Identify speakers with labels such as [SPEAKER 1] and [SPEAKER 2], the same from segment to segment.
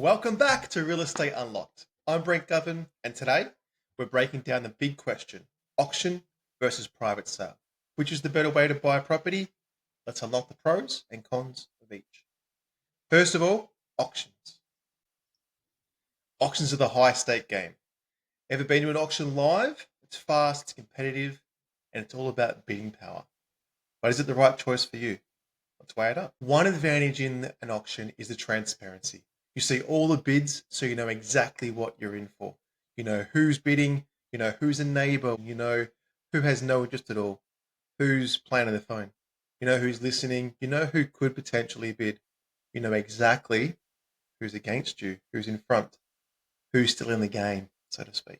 [SPEAKER 1] Welcome back to Real Estate Unlocked. I'm Brent Govern, and today we're breaking down the big question, auction versus private sale. Which is the better way to buy a property? Let's unlock the pros and cons of each. First of all, auctions. Auctions are the high stake game. Ever been to an auction live? It's fast, it's competitive, and it's all about bidding power. But is it the right choice for you? Let's weigh it up. One advantage in an auction is the transparency. You see all the bids, so you know exactly what you're in for. You know who's bidding, you know who's a neighbor, you know who has no interest at all, who's playing on the phone, you know who's listening, you know who could potentially bid. You know exactly who's against you, who's in front, who's still in the game, so to speak.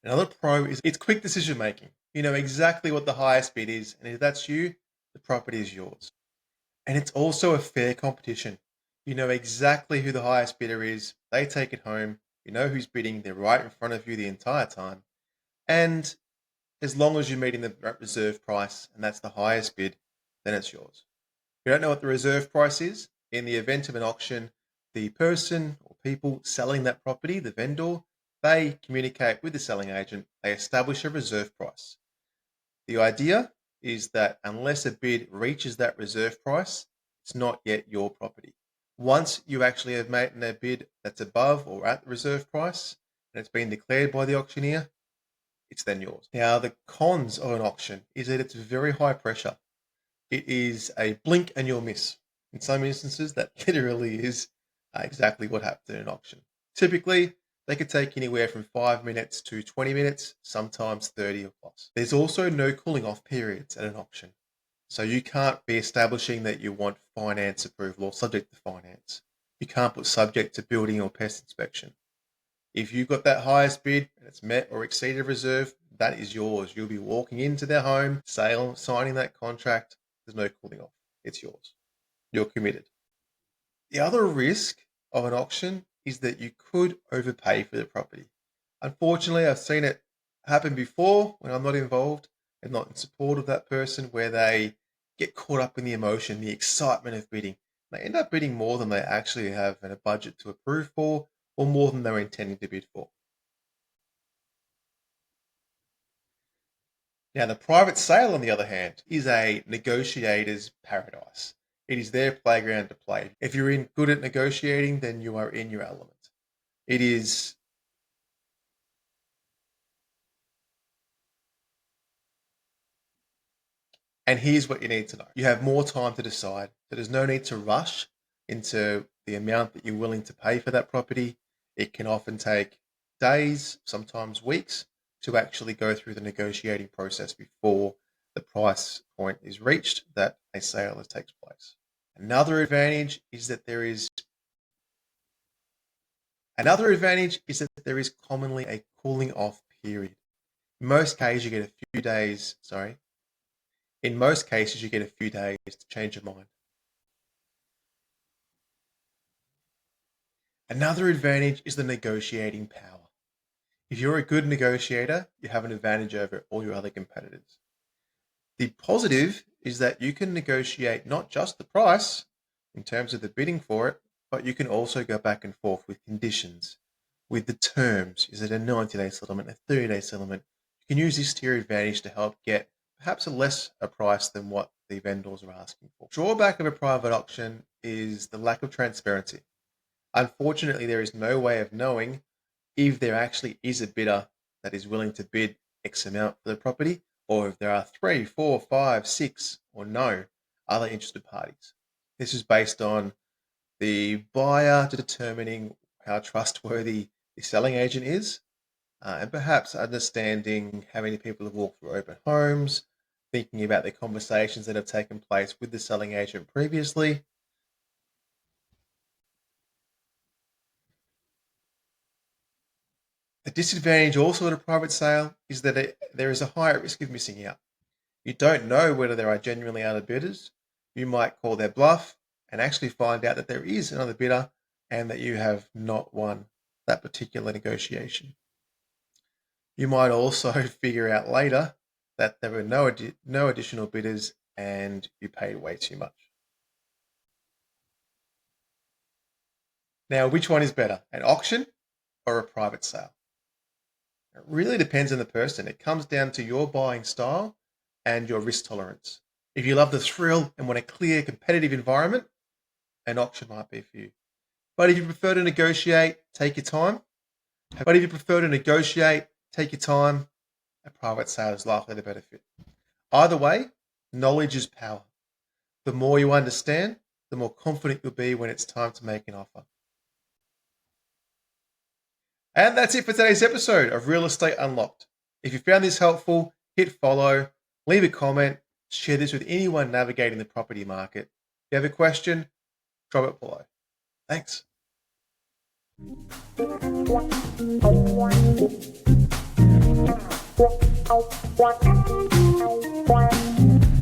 [SPEAKER 1] Another pro is it's quick decision making. You know exactly what the highest bid is, and if that's you, the property is yours. And it's also a fair competition. You know exactly who the highest bidder is. They take it home. You know who's bidding. They're right in front of you the entire time. And as long as you're meeting the reserve price and that's the highest bid, then it's yours. If you don't know what the reserve price is, in the event of an auction, the person or people selling that property, the vendor, they communicate with the selling agent. They establish a reserve price. The idea is that unless a bid reaches that reserve price, it's not yet your property. Once you actually have made a bid that's above or at the reserve price, and it's been declared by the auctioneer, it's then yours. Now, the cons of an auction is that it's very high pressure. It is a blink and you'll miss. In some instances, that literally is exactly what happens in an auction. Typically, they could take anywhere from 5 minutes to 20 minutes, sometimes 30 or plus. There's also no cooling off periods at an auction. So you can't be establishing that you want finance approval or subject to finance. You can't put subject to building or pest inspection. If you've got that highest bid and it's met or exceeded reserve, that is yours. You'll be walking into their home, signing that contract. There's no cooling off. It's yours. You're committed. The other risk of an auction is that you could overpay for the property. Unfortunately, I've seen it happen before when I'm not involved and not in support of that person, where they get caught up in the emotion, the excitement of bidding. They end up bidding more than they actually have in a budget to approve for, or more than they're intending to bid for. Now, the private sale, on the other hand, is a negotiator's paradise. It is their playground to play. If you're good at negotiating, then you are in your element. It is And here's what you need to know. You have more time to decide. So there's no need to rush into the amount that you're willing to pay for that property. It can often take days, sometimes weeks, to actually go through the negotiating process before the price point is reached that a sale takes place. Another advantage is that there is commonly a cooling off period. In most cases, you get a few days, to change your mind. Another advantage is the negotiating power. If you're a good negotiator, you have an advantage over all your other competitors. The positive is that you can negotiate not just the price in terms of the bidding for it, but you can also go back and forth with conditions, with the terms. Is it a 90-day settlement, a 30-day settlement? You can use this to your advantage to help get perhaps a price than what the vendors are asking for. Drawback of a private auction is the lack of transparency. Unfortunately, there is no way of knowing if there actually is a bidder that is willing to bid X amount for the property, or if there are 3, 4, 5, 6, or no other interested parties. This is based on the buyer determining how trustworthy the selling agent is, and perhaps understanding how many people have walked through open homes, thinking about the conversations that have taken place with the selling agent previously. The disadvantage also of a private sale is that there is a higher risk of missing out. You don't know whether there are genuinely other bidders. You might call their bluff and actually find out that there is another bidder and that you have not won that particular negotiation. You might also figure out later that there were no additional bidders and you paid way too much. Now, which one is better, an auction or a private sale? It really depends on the person. It comes down to your buying style and your risk tolerance. If you love the thrill and want a clear, competitive environment, an auction might be for you. But if you prefer to negotiate, take your time. A private sale is likely the better fit. Either way, knowledge is power. The more you understand, the more confident you'll be when it's time to make an offer. And that's it for today's episode of Real Estate Unlocked. If you found this helpful, hit follow, leave a comment, share this with anyone navigating the property market. If you have a question, drop it below. Thanks.